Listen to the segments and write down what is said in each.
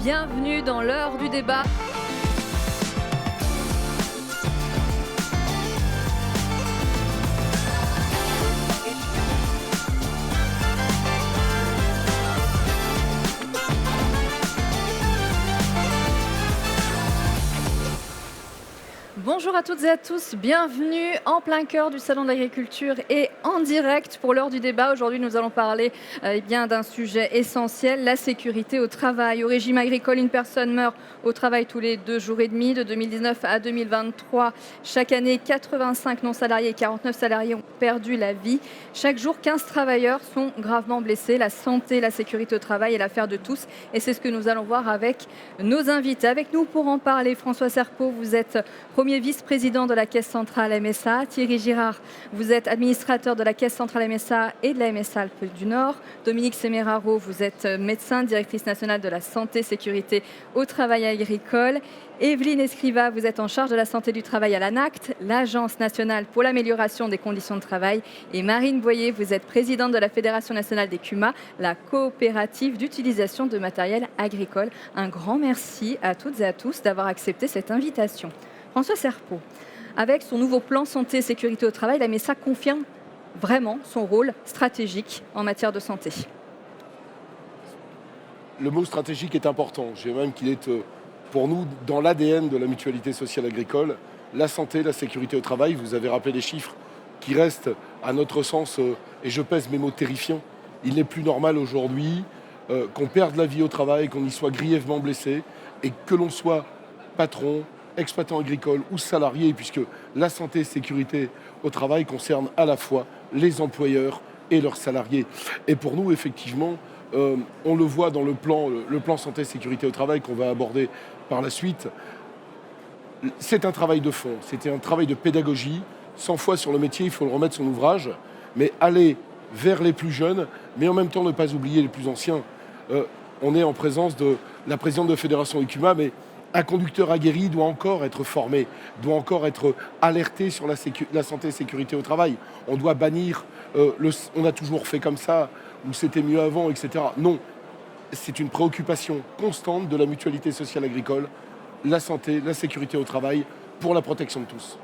Bienvenue dans l'heure du débat. Bonjour à toutes et à tous, bienvenue en plein cœur du Salon de l'Agriculture et en direct pour l'heure du débat. Aujourd'hui, nous allons parler d'un sujet essentiel, la sécurité au travail. Au régime agricole, une personne meurt au travail tous les 2 jours et demi. De 2019 à 2023, chaque année, 85 non-salariés et 49 salariés ont perdu la vie. Chaque jour, 15 travailleurs sont gravement blessés. La santé, la sécurité au travail est l'affaire de tous. Et c'est ce que nous allons voir avec nos invités. Avec nous pour en parler, François Serpeau, vous êtes premier vice-président de la Caisse centrale MSA. Thierry Girard, vous êtes administrateur de la Caisse centrale MSA et de la MSA Alpes du Nord. Dominique Semeraro, vous êtes médecin, directrice nationale de la santé, sécurité au travail agricole. Evelyne Escriva, vous êtes en charge de la santé du travail à l'ANACT, l'Agence nationale pour l'amélioration des conditions de travail. Et Marine Boyer, vous êtes présidente de la Fédération nationale des CUMA, la coopérative d'utilisation de matériel agricole. Un grand merci à toutes et à tous d'avoir accepté cette invitation. François Serpeau, avec son nouveau plan santé et sécurité au travail, la MSA confirme vraiment son rôle stratégique en matière de santé. Le mot stratégique est important. Je dirais même qu'il est pour nous dans l'ADN de la mutualité sociale agricole. La santé, la sécurité au travail, vous avez rappelé des chiffres qui restent à notre sens, et je pèse mes mots, terrifiants. Il n'est plus normal aujourd'hui qu'on perde la vie au travail, qu'on y soit grièvement blessé et que l'on soit patron, exploitant agricole ou salarié, puisque la santé et sécurité au travail concerne à la fois les employeurs et leurs salariés. Et pour nous, effectivement, on le voit dans le plan santé et sécurité au travail qu'on va aborder par la suite. C'est un travail de fond, c'était un travail de pédagogie. 100 fois sur le métier, il faut le remettre son ouvrage, mais aller vers les plus jeunes, mais en même temps ne pas oublier les plus anciens. On est en présence de la présidente de la Fédération ECUMA, mais un conducteur aguerri doit encore être formé, doit encore être alerté sur la santé et sécurité au travail. On doit bannir on a toujours fait comme ça, ou c'était mieux avant, etc. Non, c'est une préoccupation constante de la mutualité sociale agricole, la santé, la sécurité au travail, pour la protection de tous.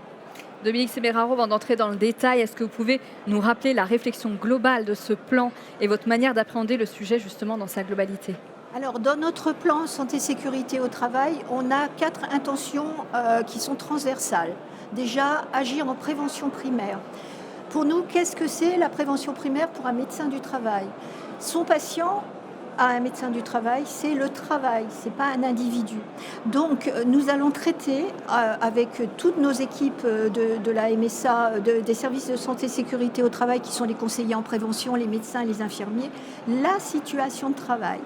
Dominique Semeraro, avant d'entrer dans le détail, est-ce que vous pouvez nous rappeler la réflexion globale de ce plan et votre manière d'appréhender le sujet justement dans sa globalité ? Alors, dans notre plan santé-sécurité au travail, on a 4 intentions qui sont transversales. Déjà, agir en prévention primaire. Pour nous, qu'est-ce que c'est la prévention primaire pour un médecin du travail ? Son patient à un médecin du travail, c'est le travail, c'est pas un individu. Donc nous allons traiter avec toutes nos équipes de la MSA, des services de santé et sécurité au travail qui sont les conseillers en prévention, les médecins et les infirmiers, la situation de travail.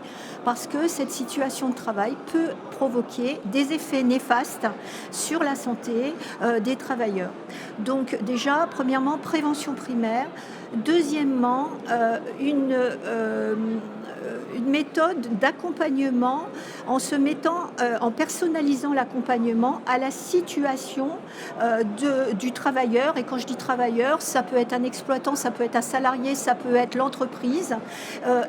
Parce que cette situation de travail peut provoquer des effets néfastes sur la santé des travailleurs. Donc déjà, premièrement, prévention primaire. Deuxièmement, une méthode d'accompagnement en personnalisant l'accompagnement à la situation du travailleur. Et quand je dis travailleur, ça peut être un exploitant, ça peut être un salarié, ça peut être l'entreprise.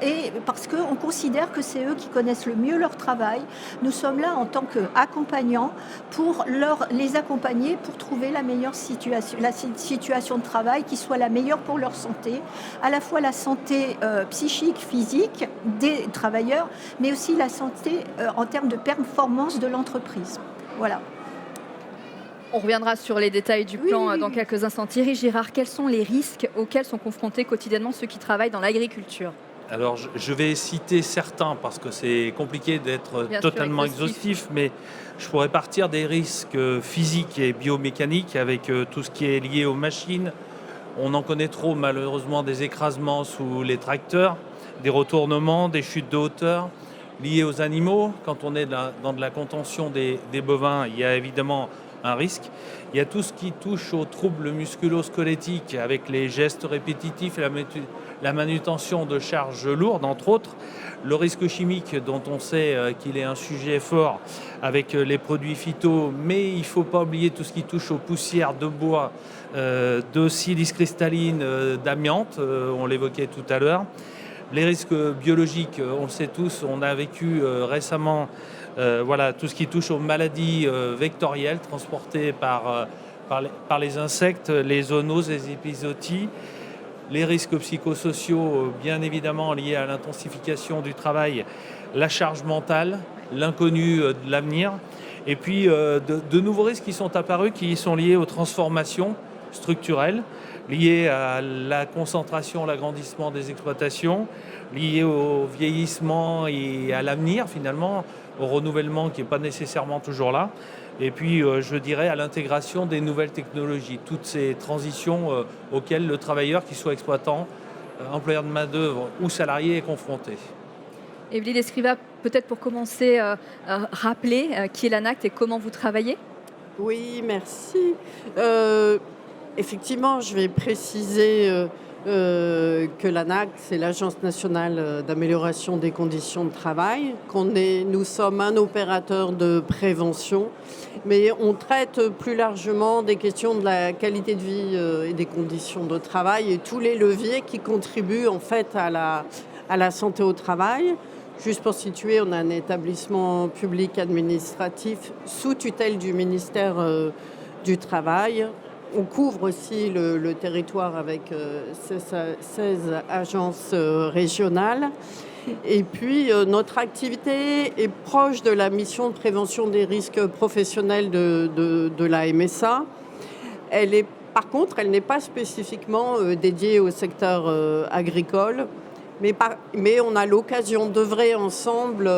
Et parce qu'on considère que c'est eux qui connaissent le mieux leur travail. Nous sommes là en tant qu'accompagnants pour les accompagner pour trouver la meilleure situation, la situation de travail qui soit la meilleure pour leur santé, à la fois la santé psychique, physique des travailleurs, mais aussi la santé en termes de performance de l'entreprise. Voilà. On reviendra sur les détails du plan dans quelques instants. Thierry Girard, quels sont les risques auxquels sont confrontés quotidiennement ceux qui travaillent dans l'agriculture ? Alors, je vais citer certains parce que c'est compliqué d'être totalement exhaustif, mais je pourrais partir des risques physiques et biomécaniques avec tout ce qui est lié aux machines. On en connaît trop, malheureusement, des écrasements sous les tracteurs, des retournements, des chutes de hauteur liées aux animaux. Quand on est dans de la contention des bovins, il y a évidemment un risque. Il y a tout ce qui touche aux troubles musculo-squelettiques avec les gestes répétitifs et la manutention de charges lourdes, entre autres. Le risque chimique dont on sait qu'il est un sujet fort avec les produits phyto, mais il ne faut pas oublier tout ce qui touche aux poussières de bois, de silice cristalline, d'amiante, on l'évoquait tout à l'heure. Les risques biologiques, on le sait tous, on a vécu récemment tout ce qui touche aux maladies vectorielles transportées par les insectes, les zoonoses, les épizooties. Les risques psychosociaux, bien évidemment liés à l'intensification du travail, la charge mentale, l'inconnu de l'avenir. Et puis de nouveaux risques qui sont apparus, qui sont liés aux transformations structurelles, liées à la concentration, l'agrandissement des exploitations, liées au vieillissement et à l'avenir finalement, au renouvellement qui n'est pas nécessairement toujours là. Et puis, je dirais, à l'intégration des nouvelles technologies, toutes ces transitions auxquelles le travailleur, qu'il soit exploitant, employeur de main-d'œuvre ou salarié, est confronté. Evelyne Escriva, peut-être pour commencer, rappeler qui est l'ANACT et comment vous travaillez ? Oui, merci. Effectivement, je vais préciser que l'ANACT, c'est l'Agence nationale d'amélioration des conditions de travail, nous sommes un opérateur de prévention, mais on traite plus largement des questions de la qualité de vie et des conditions de travail et tous les leviers qui contribuent en fait à la santé au travail. Juste pour situer, on a un établissement public administratif sous tutelle du ministère du Travail. On couvre aussi le territoire avec 16 agences régionales. Et puis, notre activité est proche de la mission de prévention des risques professionnels de la MSA. Par contre, elle n'est pas spécifiquement dédiée au secteur agricole. Mais on a l'occasion d'œuvrer ensemble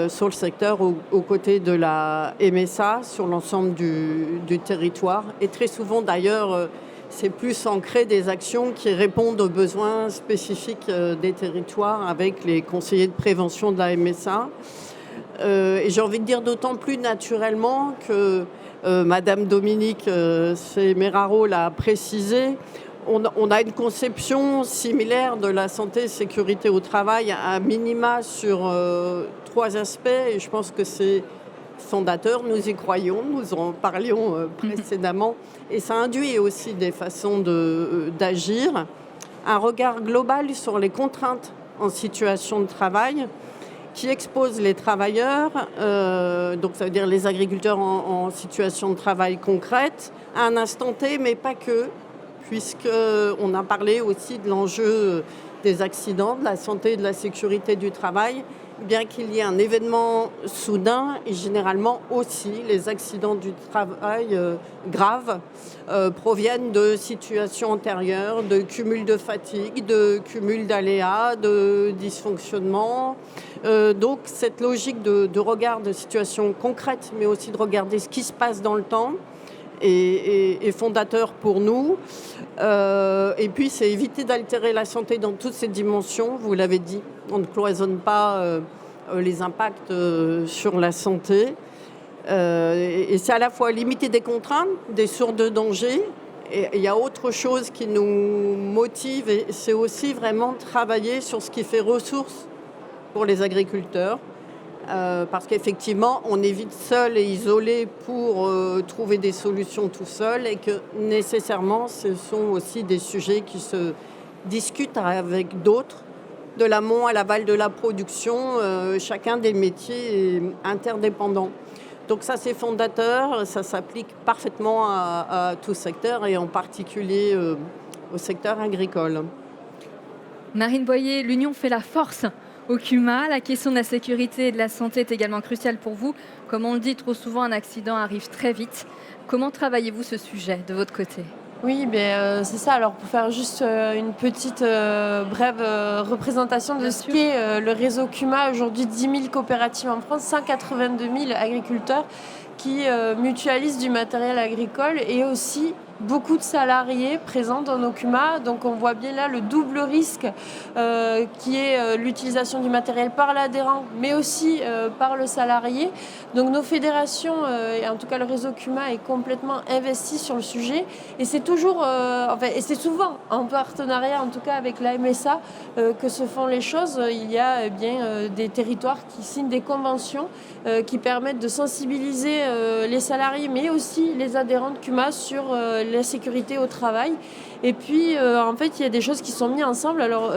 sur le secteur aux côtés de la MSA, sur l'ensemble du territoire. Et très souvent, d'ailleurs, c'est plus ancré des actions qui répondent aux besoins spécifiques des territoires avec les conseillers de prévention de la MSA. Et j'ai envie de dire d'autant plus naturellement que Madame Dominique Semeraro l'a précisé. On a une conception similaire de la santé et sécurité au travail, à minima sur 3 aspects. Et je pense que c'est fondateur, nous y croyons, nous en parlions précédemment. Et ça induit aussi des façons d'agir. Un regard global sur les contraintes en situation de travail qui expose les travailleurs, donc ça veut dire les agriculteurs en situation de travail concrète, à un instant T, mais pas que. Puisqu'on a parlé aussi de l'enjeu des accidents, de la santé et de la sécurité du travail, bien qu'il y ait un événement soudain, et généralement aussi les accidents du travail graves proviennent de situations antérieures, de cumul de fatigue, de cumul d'aléas, de dysfonctionnements. Donc cette logique de regard de situations concrètes, mais aussi de regarder ce qui se passe dans le temps, est fondateur pour nous. Et puis, c'est éviter d'altérer la santé dans toutes ses dimensions. Vous l'avez dit, on ne cloisonne pas les impacts sur la santé. Et c'est à la fois limiter des contraintes, des sources de danger. Et il y a autre chose qui nous motive, et c'est aussi vraiment travailler sur ce qui fait ressource pour les agriculteurs. Parce qu'effectivement, on est vite seul et isolé pour trouver des solutions tout seul, et que nécessairement, ce sont aussi des sujets qui se discutent avec d'autres, de l'amont à l'aval de la production, chacun des métiers est interdépendant. Donc ça, c'est fondateur, ça s'applique parfaitement à tout secteur, et en particulier au secteur agricole. Marine Boyer, l'union fait la force. Au CUMA, la question de la sécurité et de la santé est également cruciale pour vous. Comme on le dit trop souvent, un accident arrive très vite. Comment travaillez-vous ce sujet de votre côté ? Oui, c'est ça. Alors, pour faire juste une petite brève représentation de ce qu'est le réseau CUMA, aujourd'hui 10 000 coopératives en France, 182 000 agriculteurs qui mutualisent du matériel agricole, et aussi beaucoup de salariés présents dans nos CUMA. Donc on voit bien là le double risque qui est l'utilisation du matériel par l'adhérent, mais aussi par le salarié. Donc nos fédérations, et en tout cas le réseau CUMA, est complètement investi sur le sujet, et c'est toujours, et c'est souvent en partenariat, en tout cas avec la MSA, que se font les choses. Il y a des territoires qui signent des conventions qui permettent de sensibiliser les salariés, mais aussi les adhérents de CUMA sur la sécurité au travail. Et puis, en fait, il y a des choses qui sont mises ensemble. Alors,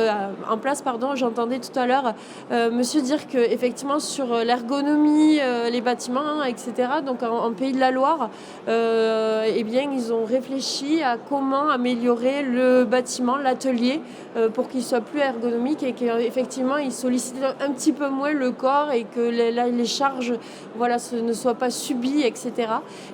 en place, pardon, j'entendais tout à l'heure monsieur dire qu'effectivement, sur l'ergonomie, les bâtiments, etc., donc en Pays de la Loire, eh bien, ils ont réfléchi à comment améliorer le bâtiment, l'atelier, pour qu'il soit plus ergonomique et qu'effectivement, il sollicite un petit peu moins le corps et que les charges ne soient pas subies, etc.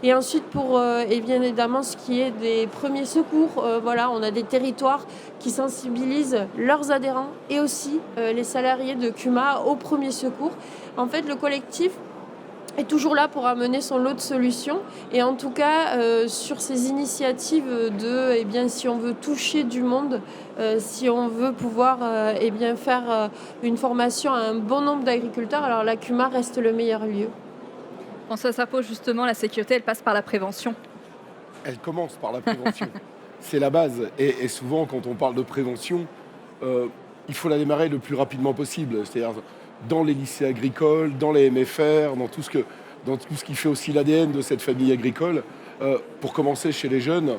Et ensuite, pour et bien évidemment, ce qui est des premiers secours, on a des territoires qui sensibilisent leurs adhérents et aussi les salariés de CUMA aux premiers secours. En fait, le collectif est toujours là pour amener son lot de solutions. Et en tout cas, sur ces initiatives si on veut toucher du monde, si on veut pouvoir faire une formation à un bon nombre d'agriculteurs, alors la CUMA reste le meilleur lieu. Quand ça s'impose justement, la sécurité, elle passe par la prévention. Elle commence par la prévention. C'est la base. Et souvent, quand on parle de prévention, il faut la démarrer le plus rapidement possible. C'est-à-dire dans les lycées agricoles, dans les MFR, dans tout ce qui fait aussi l'ADN de cette famille agricole. Pour commencer chez les jeunes,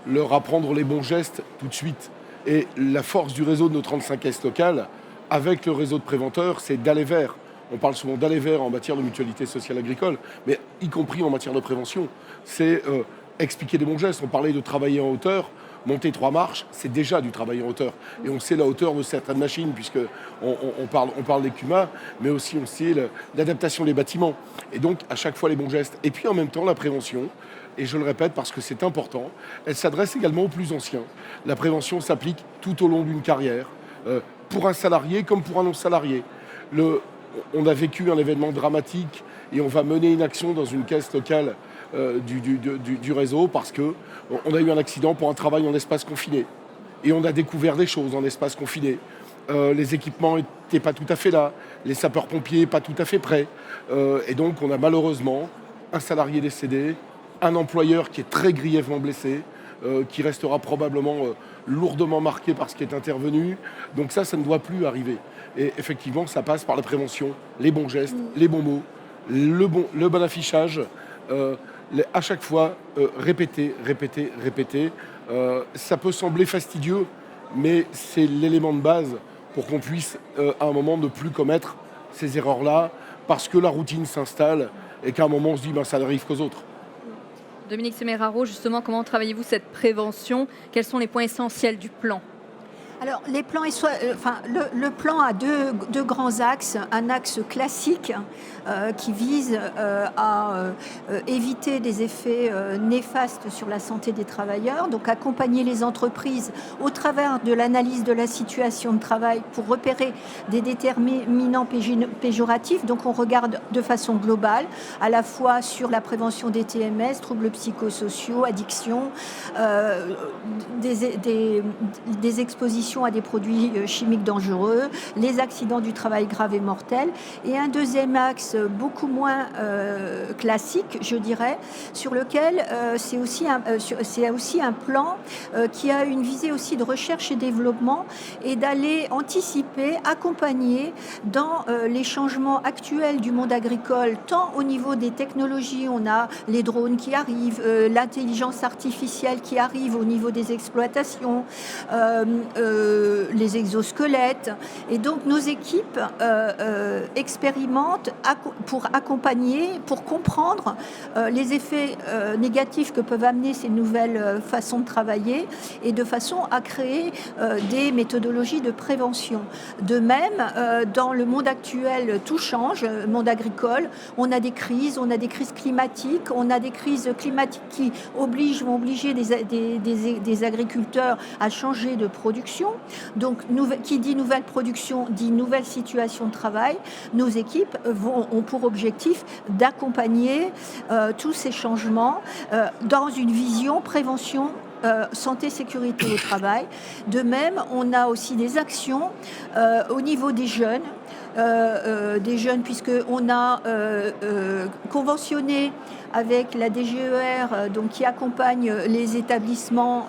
leur apprendre les bons gestes tout de suite. Et la force du réseau de nos 35S locales, avec le réseau de préventeurs, c'est d'aller vers. On parle souvent d'aller vers en matière de mutualité sociale agricole, mais y compris en matière de prévention. C'est expliquer les bons gestes. On parlait de travailler en hauteur. Monter 3 marches, c'est déjà du travail en hauteur. Et on sait la hauteur de certaines machines, puisqu'on parle des CUMA, mais aussi on sait l'adaptation des bâtiments. Et donc, à chaque fois, les bons gestes. Et puis, en même temps, la prévention, et je le répète parce que c'est important, elle s'adresse également aux plus anciens. La prévention s'applique tout au long d'une carrière, pour un salarié comme pour un non-salarié. On a vécu un événement dramatique et on va mener une action dans une caisse locale du réseau parce qu'on a eu un accident pour un travail en espace confiné. Et on a découvert des choses en espace confiné. Les équipements n'étaient pas tout à fait là, les sapeurs-pompiers pas tout à fait prêts. Et donc on a malheureusement un salarié décédé, un employeur qui est très grièvement blessé, qui restera probablement lourdement marqué par ce qui est intervenu. Donc ça ne doit plus arriver. Et effectivement, ça passe par la prévention, les bons gestes, les bons mots, le bon affichage. À chaque fois, répéter. Ça peut sembler fastidieux, mais c'est l'élément de base pour qu'on puisse, à un moment, ne plus commettre ces erreurs-là, parce que la routine s'installe et qu'à un moment, on se dit ça n'arrive qu'aux autres. Dominique Semeraro, justement, comment travaillez-vous cette prévention? Quels sont les points essentiels du plan? Alors, les plans, le plan a deux grands axes. Un axe classique qui vise à éviter des effets néfastes sur la santé des travailleurs, donc accompagner les entreprises au travers de l'analyse de la situation de travail pour repérer des déterminants péjoratifs. Donc, on regarde de façon globale, à la fois sur la prévention des TMS, troubles psychosociaux, addictions, des expositions à des produits chimiques dangereux, les accidents du travail graves et mortels. Et un deuxième axe beaucoup moins classique, je dirais, sur lequel c'est aussi un plan qui a une visée aussi de recherche et développement et d'aller anticiper, accompagner dans les changements actuels du monde agricole, tant au niveau des technologies, on a les drones qui arrivent, l'intelligence artificielle qui arrive au niveau des exploitations, les exosquelettes. Et donc nos équipes expérimentent pour accompagner, pour comprendre les effets négatifs que peuvent amener ces nouvelles façons de travailler et de façon à créer des méthodologies de prévention. De même, dans le monde actuel, tout change, le monde agricole, on a des crises climatiques, on a des crises climatiques qui vont obliger des agriculteurs à changer de production. Donc, qui dit nouvelle production, dit nouvelle situation de travail. Nos équipes ont pour objectif d'accompagner tous ces changements dans une vision prévention santé, sécurité au travail. De même, on a aussi des actions au niveau des jeunes, puisqu'on a conventionné avec la DGER, donc qui accompagne les établissements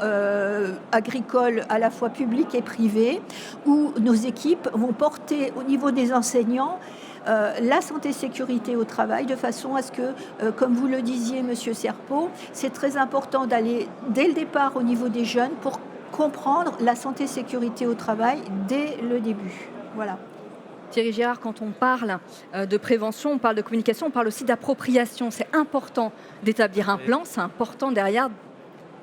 agricoles à la fois publics et privés, où nos équipes vont porter au niveau des enseignants la santé-sécurité au travail, de façon à ce que, comme vous le disiez, Monsieur Serpot, c'est très important d'aller dès le départ au niveau des jeunes pour comprendre la santé-sécurité au travail dès le début. Voilà. Thierry Girard, quand on parle de prévention, on parle de communication, on parle aussi d'appropriation. C'est important d'établir un plan, c'est important derrière de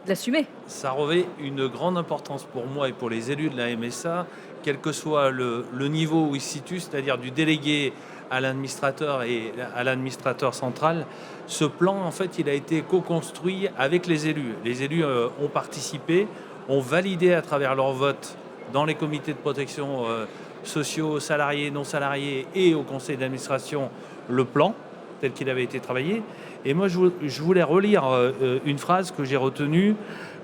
l'assumer. Ça revêt une grande importance pour moi et pour les élus de la MSA, quel que soit le niveau où ils se situent, c'est-à-dire du délégué à l'administrateur et à l'administrateur central. Ce plan, en fait, il a été co-construit avec les élus. Les élus ont participé, ont validé à travers leur vote dans les comités de protection sociaux, salariés, non salariés et au conseil d'administration le plan tel qu'il avait été travaillé. Et moi, je voulais relire une phrase que j'ai retenue.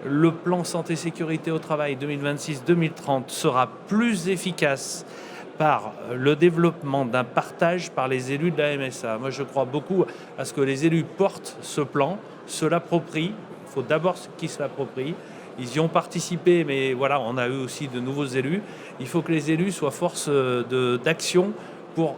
Le plan santé-sécurité au travail 2026-2030 sera plus efficace par le développement d'un partage par les élus de la MSA. Moi, je crois beaucoup à ce que les élus portent ce plan, se l'approprient. Il faut d'abord qu'ils se l'approprient. Ils y ont participé, mais voilà, on a eu aussi de nouveaux élus. Il faut que les élus soient force d'action pour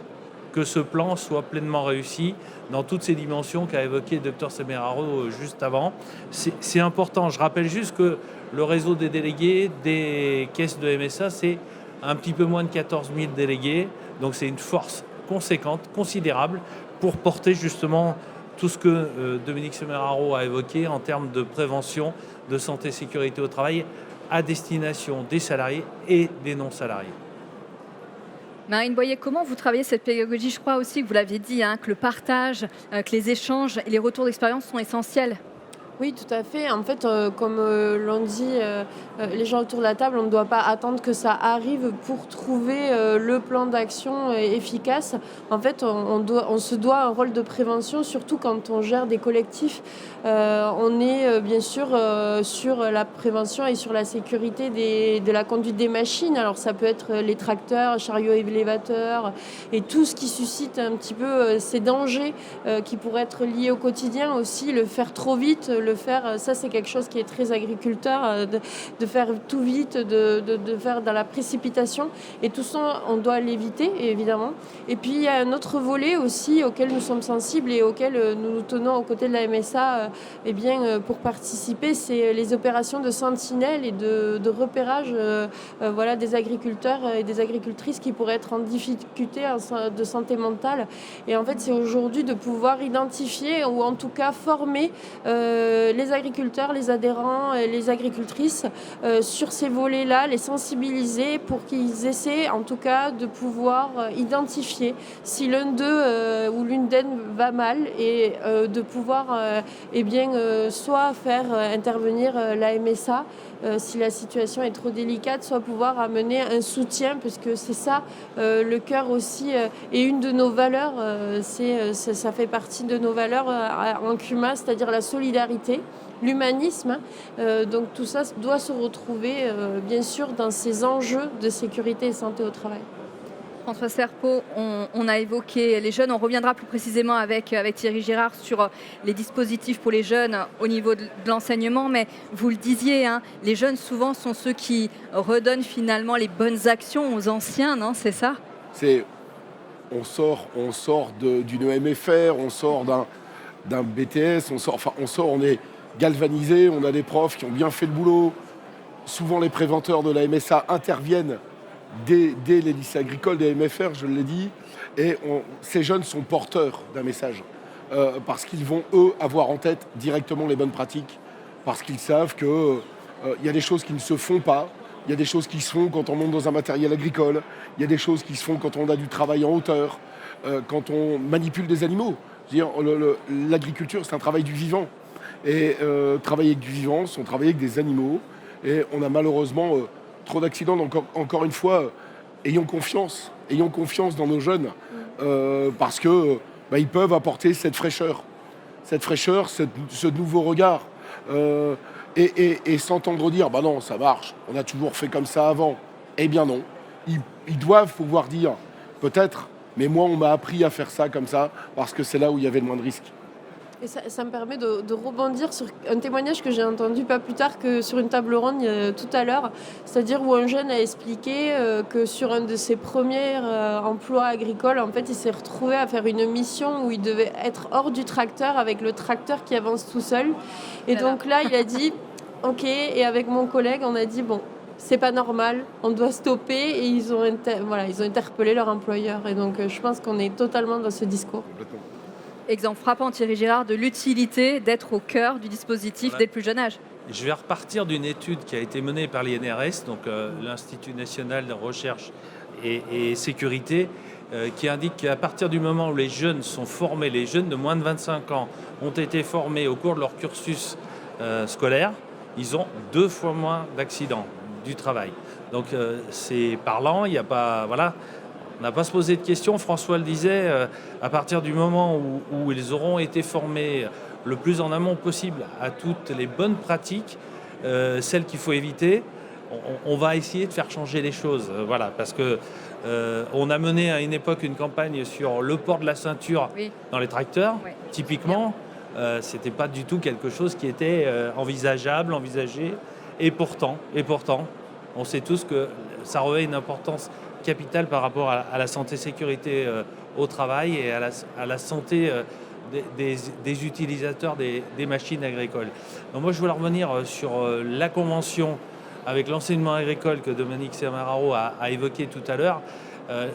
que ce plan soit pleinement réussi dans toutes ces dimensions qu'a évoqué le Dr Semeraro juste avant. C'est important. Je rappelle juste que le réseau des délégués des caisses de MSA, c'est un petit peu moins de 14 000 délégués. Donc c'est une force conséquente, considérable, pour porter justement tout ce que Dominique Semeraro a évoqué en termes de prévention, de santé, sécurité au travail, à destination des salariés et des non-salariés. Marine Boyer, comment vous travaillez cette pédagogie? Je crois aussi que vous l'aviez dit, que le partage, que les échanges et les retours d'expérience sont essentiels. Oui, tout à fait. En fait, comme l'ont dit les gens autour de la table, on ne doit pas attendre que ça arrive pour trouver le plan d'action efficace. En fait, on se doit un rôle de prévention, surtout quand on gère des collectifs. On est bien sûr sur la prévention et sur la sécurité de la conduite des machines. Alors ça peut être les tracteurs, chariots élévateurs et tout ce qui suscite un petit peu ces dangers qui pourraient être liés au quotidien aussi. Le faire trop vite, le faire, ça c'est quelque chose qui est très agriculteur, de faire tout vite, de faire dans la précipitation. Et tout ça, on doit l'éviter, évidemment. Et puis il y a un autre volet aussi auquel nous sommes sensibles et auquel nous nous tenons aux côtés de la MSA pour participer, c'est les opérations de sentinelle et de repérage des agriculteurs et des agricultrices qui pourraient être en difficulté de santé mentale. Et en fait, c'est aujourd'hui de pouvoir identifier ou en tout cas former les agriculteurs, les adhérents et les agricultrices sur ces volets-là, les sensibiliser pour qu'ils essaient en tout cas de pouvoir identifier si l'un d'eux ou l'une d'elles va mal et de pouvoir soit faire intervenir la MSA si la situation est trop délicate, soit pouvoir amener un soutien, puisque c'est ça le cœur aussi et une de nos valeurs, ça fait partie de nos valeurs en CUMA, c'est-à-dire la solidarité, l'humanisme. Donc tout ça doit se retrouver bien sûr dans ces enjeux de sécurité et santé au travail. François Serpot, on a évoqué les jeunes, on reviendra plus précisément avec Thierry Girard sur les dispositifs pour les jeunes au niveau de l'enseignement, mais vous le disiez, les jeunes souvent sont ceux qui redonnent finalement les bonnes actions aux anciens, non? C'est ça? On sort d'une EMFR, on sort d'un BTS, on est galvanisé, on a des profs qui ont bien fait le boulot. Souvent les préventeurs de la MSA interviennent dès les lycées agricoles, des MFR, je l'ai dit, et ces jeunes sont porteurs d'un message, parce qu'ils vont, eux, avoir en tête directement les bonnes pratiques, parce qu'ils savent qu'il y a des choses qui ne se font pas, il y a des choses qui se font quand on monte dans un matériel agricole, il y a des choses qui se font quand on a du travail en hauteur, quand on manipule des animaux. L'agriculture, c'est un travail du vivant, et travailler avec du vivant, c'est travailler avec des animaux, et on a malheureusement trop d'accidents. Donc encore une fois, ayons confiance dans nos jeunes, parce que ils peuvent apporter cette fraîcheur, ce nouveau regard, et s'entendre dire non, ça marche, on a toujours fait comme ça avant. Eh bien non, ils doivent pouvoir dire peut-être, mais moi on m'a appris à faire ça comme ça parce que c'est là où il y avait le moins de risques. Et ça me permet de rebondir sur un témoignage que j'ai entendu pas plus tard que sur une table ronde tout à l'heure, c'est-à-dire où un jeune a expliqué que sur un de ses premiers emplois agricoles, en fait, il s'est retrouvé à faire une mission où il devait être hors du tracteur avec le tracteur qui avance tout seul. Et donc là, il a dit « Ok », et avec mon collègue, on a dit « Bon, c'est pas normal, on doit stopper », et ils ont interpellé leur employeur. Et donc, je pense qu'on est totalement dans ce discours. Complètement. Exemple frappant, Thierry Girard, de l'utilité d'être au cœur du dispositif dès le plus jeune âge. Je vais repartir d'une étude qui a été menée par l'INRS, donc l'Institut national de recherche et sécurité, qui indique qu'à partir du moment où les jeunes sont formés, les jeunes de moins de 25 ans ont été formés au cours de leur cursus scolaire, ils ont 2 fois moins d'accidents du travail. Donc c'est parlant, il n'y a pas... Voilà. On n'a pas à se poser de questions. François le disait, à partir du moment où ils auront été formés le plus en amont possible à toutes les bonnes pratiques, celles qu'il faut éviter, on va essayer de faire changer les choses. Voilà, parce que on a mené à une époque une campagne sur le port de la ceinture dans les tracteurs. Oui. Typiquement, c'était pas du tout quelque chose qui était envisageable, envisagé. Et pourtant, on sait tous que ça revêt une importance capitale par rapport à la santé-sécurité au travail et à la santé des utilisateurs des machines agricoles. Donc moi, je voulais revenir sur la convention avec l'enseignement agricole que Dominique Semeraro a évoqué tout à l'heure,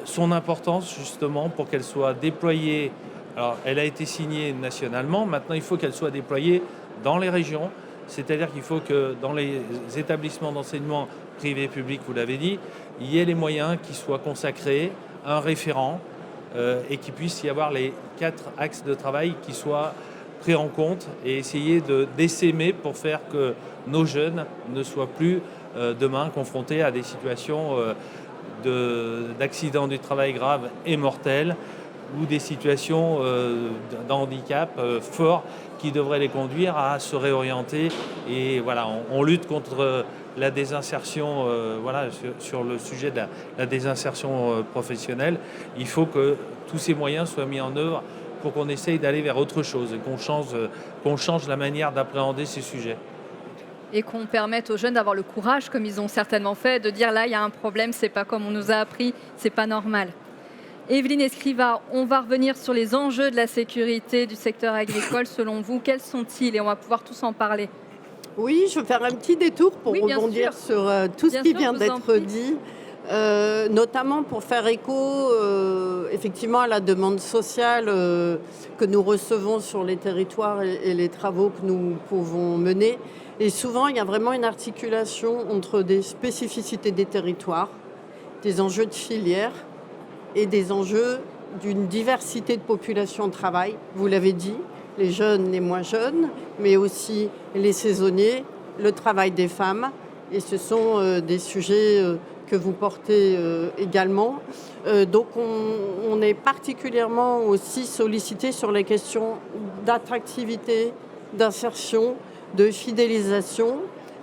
son importance justement pour qu'elle soit déployée. Alors, elle a été signée nationalement, maintenant il faut qu'elle soit déployée dans les régions, c'est-à-dire qu'il faut que dans les établissements d'enseignement privé et public, vous l'avez dit, il y ait les moyens qui soient consacrés, un référent, et qu'il puisse y avoir les 4 axes de travail qui soient pris en compte et essayer d'essaimer pour faire que nos jeunes ne soient plus demain confrontés à des situations d'accidents du travail graves et mortels ou des situations de handicap forts qui devraient les conduire à se réorienter. Et voilà, on lutte contre la désinsertion, sur le sujet de la désinsertion professionnelle. Il faut que tous ces moyens soient mis en œuvre pour qu'on essaye d'aller vers autre chose et qu'on change la manière d'appréhender ces sujets. Et qu'on permette aux jeunes d'avoir le courage, comme ils ont certainement fait, de dire là, il y a un problème, c'est pas comme on nous a appris, c'est pas normal. Evelyne Escriva, on va revenir sur les enjeux de la sécurité du secteur agricole. Selon vous, quels sont-ils? Et on va pouvoir tous en parler. Oui, je vais faire un petit détour pour rebondir sur tout ce qui vient d'être dit, notamment pour faire écho effectivement à la demande sociale que nous recevons sur les territoires et les travaux que nous pouvons mener. Et souvent, il y a vraiment une articulation entre des spécificités des territoires, des enjeux de filière et des enjeux d'une diversité de population au travail. Vous l'avez dit, les jeunes, les moins jeunes, mais aussi les saisonniers, le travail des femmes. Et ce sont des sujets que vous portez également. Donc on est particulièrement aussi sollicité sur les questions d'attractivité, d'insertion, de fidélisation,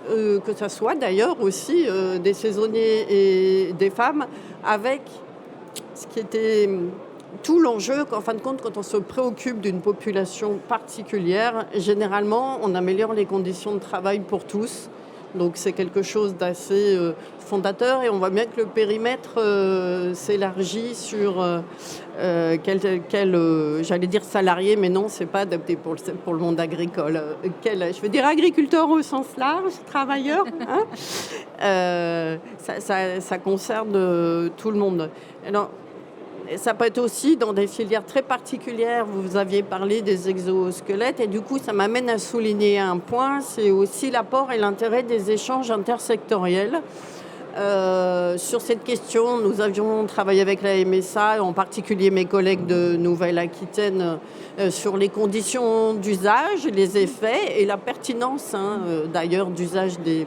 que ce soit d'ailleurs aussi des saisonniers et des femmes, avec ce qui était tout l'enjeu, qu'en fin de compte, quand on se préoccupe d'une population particulière, généralement, on améliore les conditions de travail pour tous. Donc c'est quelque chose d'assez fondateur et on voit bien que le périmètre s'élargit sur j'allais dire salarié, mais non, c'est pas adapté pour le monde agricole. Je veux dire agriculteur au sens large, travailleur. Hein. Ça concerne tout le monde. Alors, ça peut être aussi dans des filières très particulières. Vous aviez parlé des exosquelettes et du coup, ça m'amène à souligner un point, c'est aussi l'apport et l'intérêt des échanges intersectoriels. Sur cette question, nous avions travaillé avec la MSA, en particulier mes collègues de Nouvelle-Aquitaine, sur les conditions d'usage, les effets et la pertinence d'ailleurs d'usage des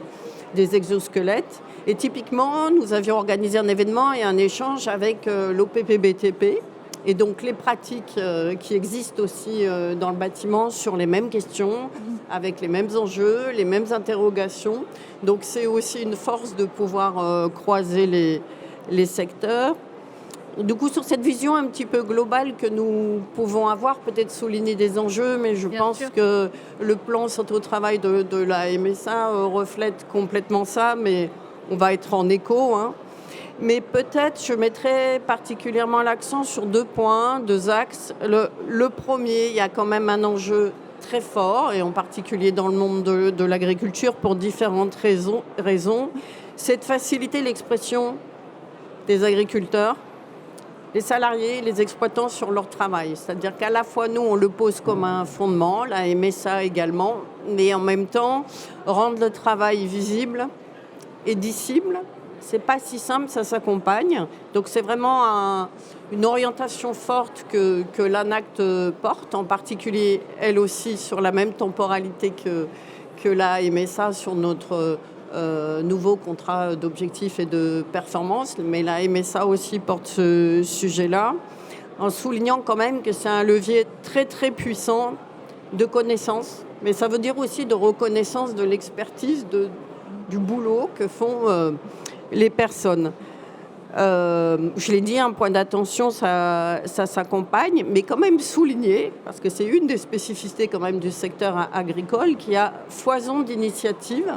exosquelettes. Et typiquement, nous avions organisé un événement et un échange avec l'OPPBTP et donc les pratiques qui existent aussi dans le bâtiment sur les mêmes questions, avec les mêmes enjeux, les mêmes interrogations. Donc c'est aussi une force de pouvoir croiser les secteurs. Du coup, sur cette vision un petit peu globale que nous pouvons avoir, peut-être souligner des enjeux, mais je pense que le plan santé au travail de la MSA reflète complètement ça, mais on va être en écho. Mais peut-être je mettrai particulièrement l'accent sur 2 points, 2 axes. Le premier, il y a quand même un enjeu très fort, et en particulier dans le monde de l'agriculture, pour différentes raisons, c'est de faciliter l'expression des agriculteurs, les salariés, les exploitants sur leur travail. C'est-à-dire qu'à la fois, nous, on le pose comme un fondement, la MSA également, mais en même temps, rendre le travail visible et dissible, c'est pas si simple, ça s'accompagne. Donc c'est vraiment une orientation forte que l'ANACT porte, en particulier, elle aussi, sur la même temporalité que la MSA sur notre nouveau contrat d'objectifs et de performance, mais la MSA aussi porte ce sujet-là, en soulignant quand même que c'est un levier très très puissant de connaissance, mais ça veut dire aussi de reconnaissance de l'expertise, du boulot que font les personnes. Je l'ai dit, un point d'attention, ça s'accompagne, mais quand même souligner, parce que c'est une des spécificités quand même du secteur agricole, qui a foison d'initiatives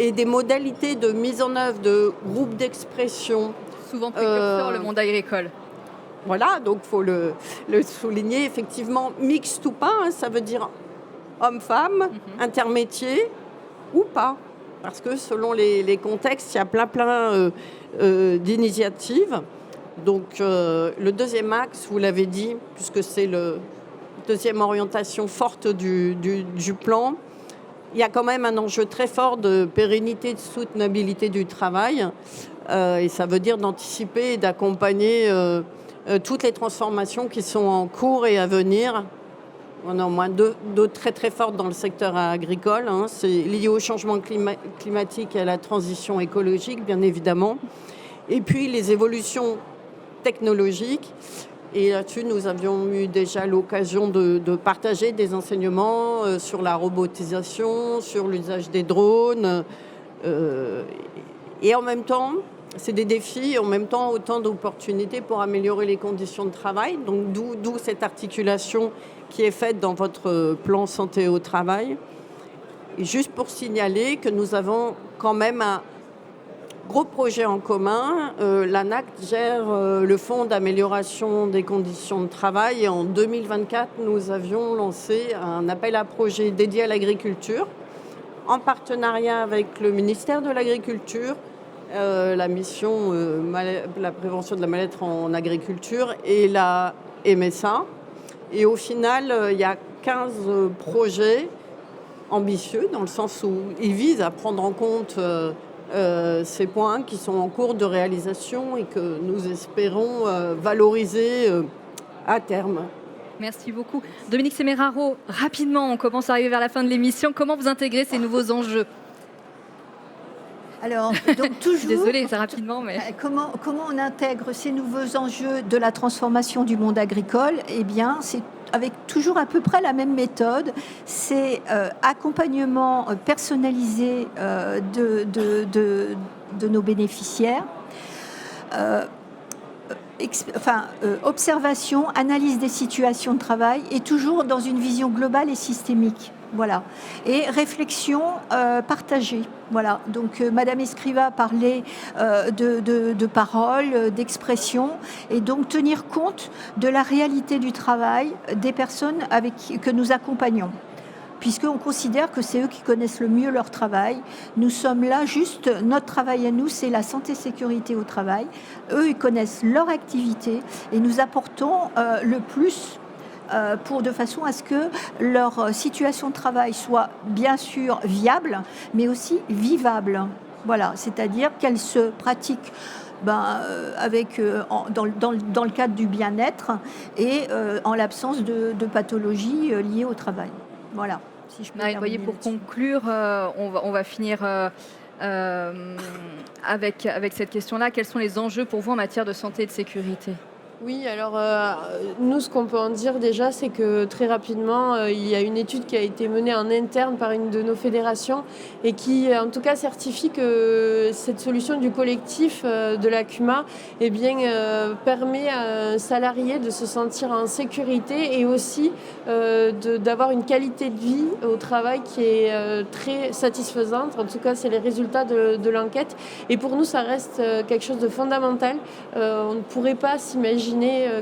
et des modalités de mise en œuvre de groupes d'expression. Souvent précurseur, le monde agricole. Voilà, donc il faut le souligner, effectivement, mixte ou pas, ça veut dire homme-femme, intermétier ou pas. Parce que selon les contextes, il y a plein d'initiatives. Donc le deuxième axe, vous l'avez dit, puisque c'est la deuxième orientation forte du plan, il y a quand même un enjeu très fort de pérennité, de soutenabilité du travail. Et ça veut dire d'anticiper et d'accompagner toutes les transformations qui sont en cours et à venir. On a au moins deux très très fortes dans le secteur agricole. C'est lié au changement climatique et à la transition écologique, bien évidemment. Et puis les évolutions technologiques. Et là-dessus, nous avions eu déjà l'occasion de partager des enseignements sur la robotisation, sur l'usage des drones. Et en même temps, c'est des défis, et en même temps autant d'opportunités pour améliorer les conditions de travail. Donc d'où cette articulation qui est faite dans votre plan santé au travail. Et juste pour signaler que nous avons quand même un gros projet en commun. L'ANACT gère le fonds d'amélioration des conditions de travail. Et en 2024, nous avions lancé un appel à projet dédié à l'agriculture, en partenariat avec le ministère de l'Agriculture, la mission la prévention de la mal-être en agriculture et la MSA. Et au final, il y a 15 projets ambitieux, dans le sens où ils visent à prendre en compte ces points qui sont en cours de réalisation et que nous espérons valoriser à terme. Merci beaucoup. Dominique Semeraro, rapidement, on commence à arriver vers la fin de l'émission. Comment vous intégrez ces nouveaux enjeux ? Alors, donc toujours, désolée, c'est rapidement, mais comment on intègre ces nouveaux enjeux de la transformation du monde agricole ? Eh bien, c'est avec toujours à peu près la même méthode. C'est accompagnement personnalisé de nos bénéficiaires. Observation, analyse des situations de travail et toujours dans une vision globale et systémique. Voilà. Et réflexion partagée. Voilà. Donc, Madame Escriva parlait de paroles, d'expressions, et donc tenir compte de la réalité du travail des personnes que nous accompagnons. Puisqu'on considère que c'est eux qui connaissent le mieux leur travail. Nous sommes là juste, notre travail à nous, c'est la santé-sécurité au travail. Eux, ils connaissent leur activité et nous apportons le plus de façon à ce que leur situation de travail soit bien sûr viable, mais aussi vivable. Voilà, c'est-à-dire qu'elle se pratique dans le cadre du bien-être et en l'absence de pathologies liées au travail. Voilà. Si je peux voyez, pour conclure, on va finir avec cette question-là. Quels sont les enjeux pour vous en matière de santé et de sécurité ? Oui, alors nous, ce qu'on peut en dire déjà, c'est que très rapidement, il y a une étude qui a été menée en interne par une de nos fédérations et qui, en tout cas, certifie que cette solution du collectif de la CUMA eh bien, permet à un salarié de se sentir en sécurité et aussi d'avoir une qualité de vie au travail qui est très satisfaisante. En tout cas, c'est les résultats de l'enquête. Et pour nous, ça reste quelque chose de fondamental. On ne pourrait pas s'imaginer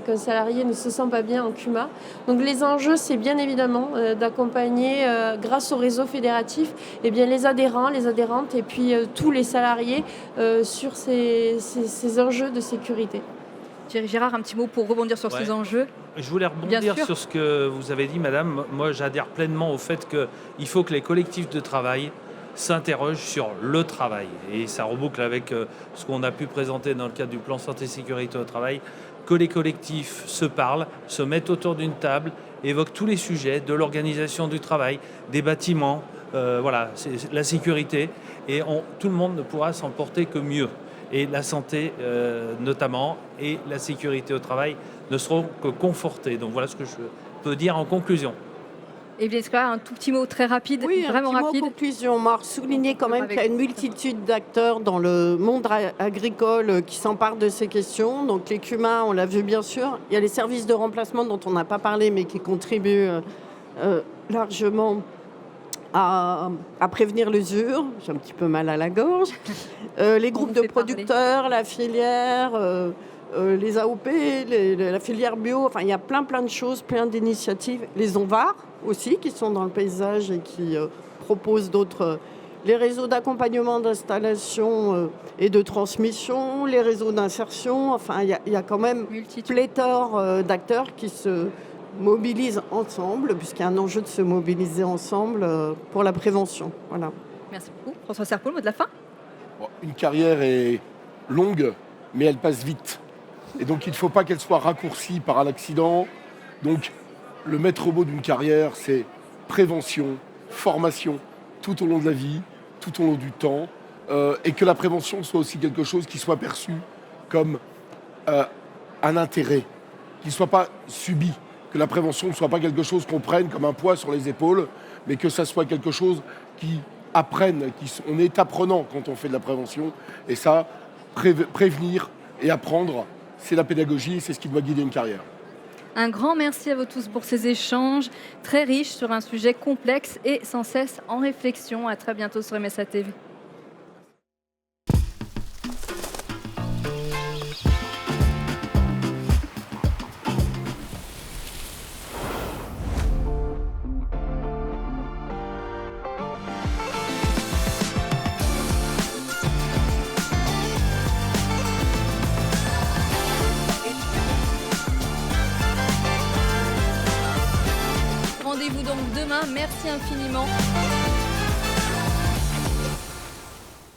qu'un salarié ne se sent pas bien en CUMA. Donc les enjeux, c'est bien évidemment d'accompagner, grâce au réseau fédératif, eh bien, les adhérents, les adhérentes et puis tous les salariés sur ces enjeux de sécurité. Thierry Girard, un petit mot pour rebondir sur ces enjeux. Je voulais rebondir sur ce que vous avez dit, madame. Moi, j'adhère pleinement au fait qu'il faut que les collectifs de travail s'interrogent sur le travail. Et ça reboucle avec ce qu'on a pu présenter dans le cadre du plan santé-sécurité au travail, que les collectifs se parlent, se mettent autour d'une table, évoquent tous les sujets de l'organisation du travail, des bâtiments, c'est la sécurité. Et tout le monde ne pourra s'en porter que mieux. Et la santé notamment et la sécurité au travail ne seront que confortées. Donc voilà ce que je peux dire en conclusion. Et bien, un tout petit mot très rapide, vraiment rapide. rapide. En conclusion, Marc, souligner quand même qu'il y a une multitude d'acteurs dans le monde agricole qui s'emparent de ces questions. Donc les CUMA, on l'a vu bien sûr. Il y a les services de remplacement dont on n'a pas parlé, mais qui contribuent largement à prévenir l'usure. J'ai un petit peu mal à la gorge. Les groupes de producteurs, la filière... les AOP, la filière bio, enfin il y a plein de choses, plein d'initiatives. Les ONVAR aussi qui sont dans le paysage et qui proposent d'autres... les réseaux d'accompagnement d'installation et de transmission, les réseaux d'insertion, enfin il y a quand même pléthore d'acteurs qui se mobilisent ensemble, puisqu'il y a un enjeu de se mobiliser ensemble pour la prévention. Voilà. Merci beaucoup. François Serpol, mot de la fin. Une carrière est longue, mais elle passe vite. Et donc, il ne faut pas qu'elle soit raccourcie par un accident. Donc, le maître mot d'une carrière, c'est prévention, formation, tout au long de la vie, tout au long du temps. Et que la prévention soit aussi quelque chose qui soit perçu comme un intérêt, qui ne soit pas subi. Que la prévention ne soit pas quelque chose qu'on prenne comme un poids sur les épaules, mais que ça soit quelque chose qui apprenne, on est apprenant quand on fait de la prévention. Et ça, prévenir et apprendre, c'est la pédagogie, c'est ce qui doit guider une carrière. Un grand merci à vous tous pour ces échanges très riches sur un sujet complexe et sans cesse en réflexion. À très bientôt sur MSA TV. Rendez-vous donc demain. Merci infiniment.